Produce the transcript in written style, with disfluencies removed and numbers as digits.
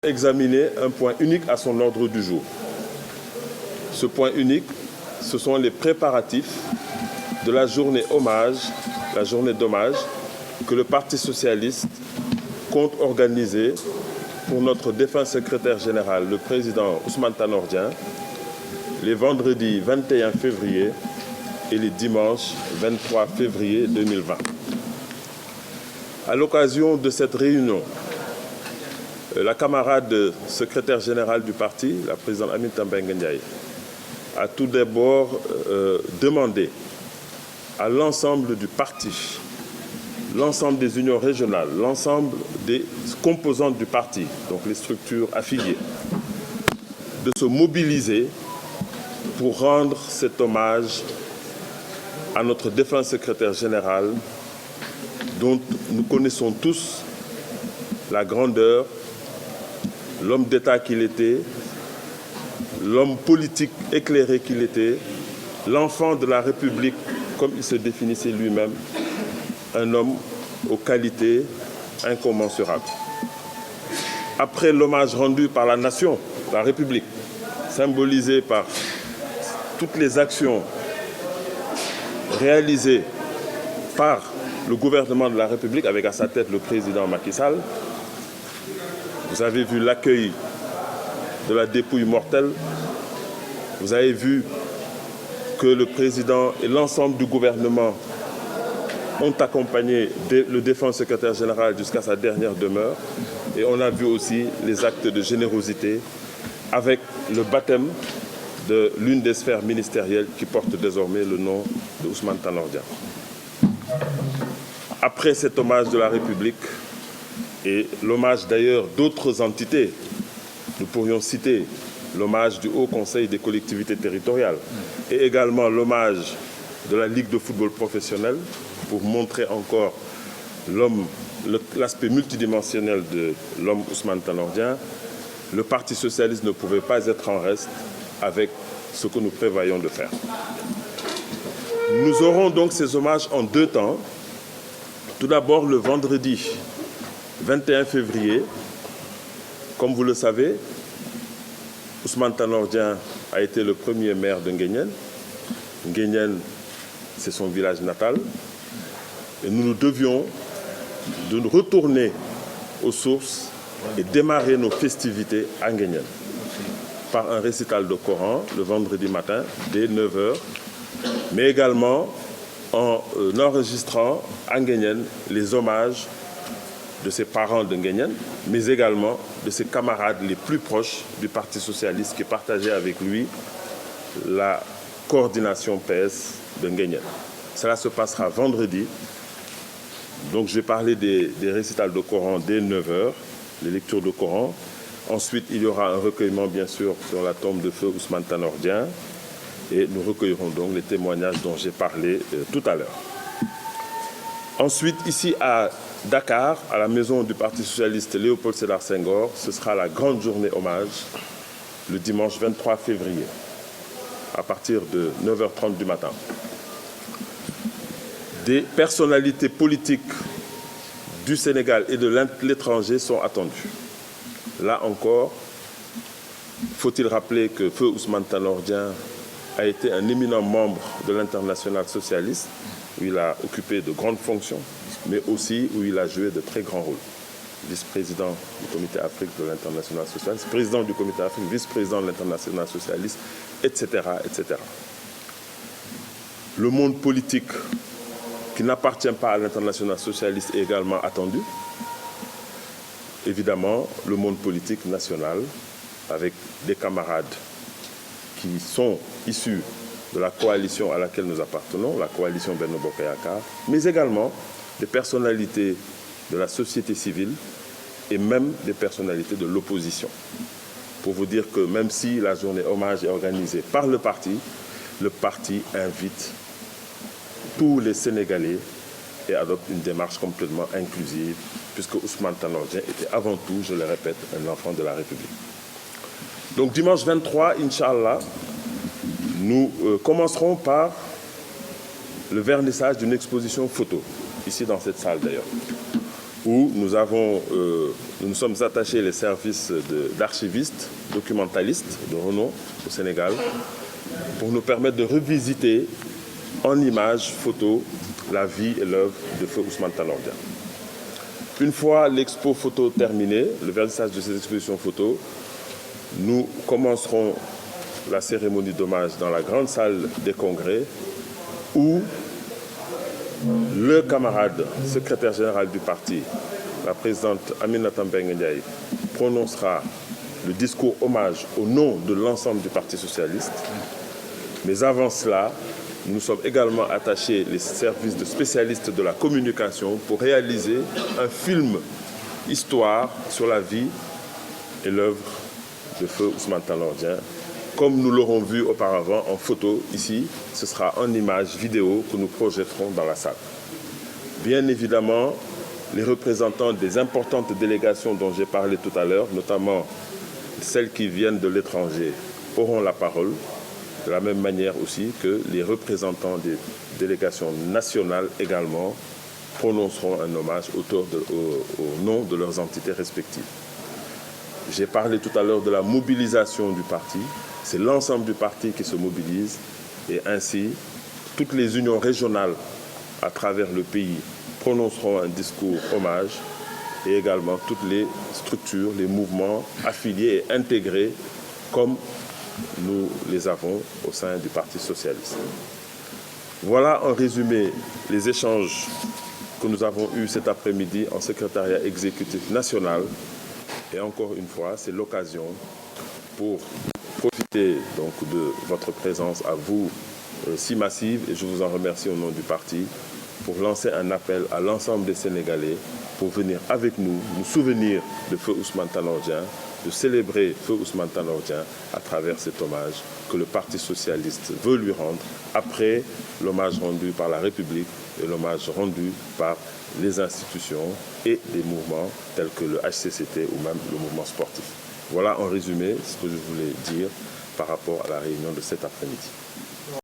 Examiner un point unique à son ordre du jour. Ce point unique, ce sont les préparatifs de la journée hommage, la journée d'hommage que le Parti socialiste compte organiser pour notre défunt secrétaire général, le président Ousmane Tanor Dieng, les vendredis 21 février et les dimanches 23 février 2020. À l'occasion de cette réunion, la camarade secrétaire générale du parti, la présidente Aminata Mbengue Ndiaye, a tout d'abord demandé à l'ensemble du parti, l'ensemble des unions régionales, l'ensemble des composantes du parti, donc les structures affiliées, de se mobiliser pour rendre cet hommage à notre défunt secrétaire général, dont nous connaissons tous la grandeur, l'homme d'État qu'il était, l'homme politique éclairé qu'il était, l'enfant de la République, comme il se définissait lui-même, un homme aux qualités incommensurables. Après l'hommage rendu par la nation, la République, symbolisé par toutes les actions réalisées par le gouvernement de la République, avec à sa tête le président Macky Sall, vous avez vu l'accueil de la dépouille mortelle. Vous avez vu que le président et l'ensemble du gouvernement ont accompagné le défunt secrétaire général jusqu'à sa dernière demeure. Et on a vu aussi les actes de générosité avec le baptême de l'une des sphères ministérielles qui porte désormais le nom de Ousmane Tanor Dieng. Après cet hommage de la République, et l'hommage d'ailleurs d'autres entités, nous pourrions citer l'hommage du Haut Conseil des collectivités territoriales et également l'hommage de la Ligue de football professionnel pour montrer encore l'aspect multidimensionnel de l'homme Ousmane Tanor Dieng. Le Parti socialiste ne pouvait pas être en reste avec ce que nous prévoyons de faire. Nous aurons donc ces hommages en deux temps. Tout d'abord le vendredi 21 février, comme vous le savez, Ousmane Tanor Dieng a été le premier maire de Nguéniène. Nguéniène, c'est son village natal. Et nous devions de retourner aux sources et démarrer nos festivités à Nguéniène par un récital de Coran le vendredi matin dès 9 h, mais également en enregistrant à Nguéniène les hommages de ses parents de Nguéniène, mais également de ses camarades les plus proches du Parti socialiste qui partageaient avec lui la coordination PS de Nguéniène. Cela se passera vendredi. Donc je vais parler des récitals de Coran dès 9 h, les lectures de Coran. Ensuite, il y aura un recueillement, bien sûr, sur la tombe de feu Ousmane Tanor Dieng. Et nous recueillerons donc les témoignages dont j'ai parlé tout à l'heure. Ensuite, ici à Dakar, à la maison du Parti socialiste Léopold Sédar Senghor, ce sera la grande journée hommage le dimanche 23 février à partir de 9 h 30 du matin. Des personnalités politiques du Sénégal et de l'étranger sont attendues. Là encore, faut-il rappeler que feu Ousmane Tanor Dieng a été un éminent membre de l'Internationale socialiste, où il a occupé de grandes fonctions, mais aussi où il a joué de très grands rôles. Vice-président du Comité Afrique de l'Internationale socialiste, président du Comité Afrique, vice-président de l'Internationale socialiste, etc., etc. Le monde politique qui n'appartient pas à l'Internationale socialiste est également attendu. Évidemment, le monde politique national, avec des camarades qui sont issus de la coalition à laquelle nous appartenons, la coalition Benno Bokk Yakaar, mais également des personnalités de la société civile et même des personnalités de l'opposition. Pour vous dire que même si la journée hommage est organisée par le parti invite tous les Sénégalais et adopte une démarche complètement inclusive, puisque Ousmane Tanor Dieng était avant tout, je le répète, un enfant de la République. Donc dimanche 23, Inch'Allah, nous commencerons par le vernissage d'une exposition photo, ici dans cette salle d'ailleurs. où nous nous sommes attachés les services d'archivistes, documentalistes de renom au Sénégal, pour nous permettre de revisiter en images, photos, la vie et l'œuvre de feu Ousmane Tanor Dieng. Une fois l'expo photo terminée, le vernissage de ces expositions photos, nous commencerons la cérémonie d'hommage dans la grande salle des congrès où le camarade secrétaire général du parti, la présidente Aminata Mbengue Ndiaye, prononcera le discours hommage au nom de l'ensemble du Parti socialiste. Mais avant cela, nous sommes également attachés les services de spécialistes de la communication pour réaliser un film histoire sur la vie et l'œuvre de feu Ousmane Tanor Dieng. Comme nous l'aurons vu auparavant en photo ici, ce sera en images vidéo que nous projetterons dans la salle. Bien évidemment, les représentants des importantes délégations dont j'ai parlé tout à l'heure, notamment celles qui viennent de l'étranger, auront la parole, de la même manière aussi que les représentants des délégations nationales également prononceront un hommage au nom de leurs entités respectives. J'ai parlé tout à l'heure de la mobilisation du parti. C'est l'ensemble du parti qui se mobilise et ainsi toutes les unions régionales à travers le pays prononceront un discours hommage et également toutes les structures, les mouvements affiliés et intégrés comme nous les avons au sein du Parti socialiste. Voilà en résumé les échanges que nous avons eus cet après-midi en secrétariat exécutif national. Et encore une fois, c'est l'occasion pour profiter donc de votre présence à vous si massive, et je vous en remercie au nom du parti, pour lancer un appel à l'ensemble des Sénégalais pour venir avec nous, nous souvenir de feu Ousmane Tanor Dieng, de célébrer feu Ousmane Tanor Dieng à travers cet hommage que le Parti socialiste veut lui rendre après l'hommage rendu par la République et l'hommage rendu par les institutions et des mouvements tels que le HCCT ou même le mouvement sportif. Voilà en résumé ce que je voulais dire par rapport à la réunion de cet après-midi.